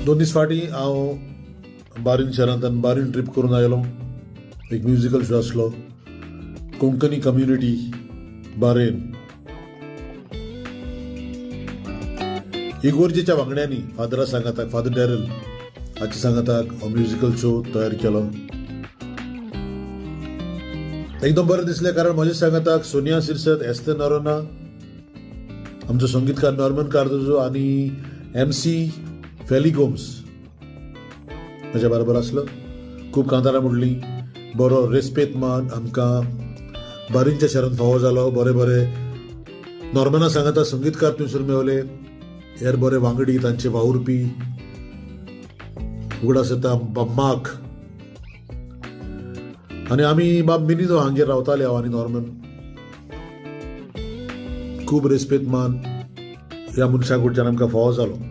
2 दीस फाटीं हांव बारीन शहरांतल्यान बारीन ट्रीप करून आयलो. एक म्युजिकल शो आसलो कोंकणी कम्युनिटी बारेन. इगोर्जेच्या वांगड्यांनी फादरा सांगाताक फादर डॅरल हाचे सांगाताक हो म्युजिकल शो तयार केलो. एकदम बरें दिसलें कारण म्हज्या सांगाताक सोनिया सिरसत, एस्तर नरोना, आमचो संगीतकार नॉर्मन कार्दोजो आनी MC फेली गोम्स म्हज्या बरोबर आसलो. खूब कांतारां म्हणली. बरो रेस्पेत मान आमकां बारीनच्या शारांत फावो जालो. बरे बरे नॉर्मना सांगाता संगीतकार थंयसर मेवले. हेर बरे वांगडी तांचे वावुरपी उगडास येता माक आनी आमी बाब मिनिदो हांगेर रावताले हांव आनी नॉर्मन. खूब रेस्पेत मान ह्या मनशाक कडच्यान आमकां फावो जालो.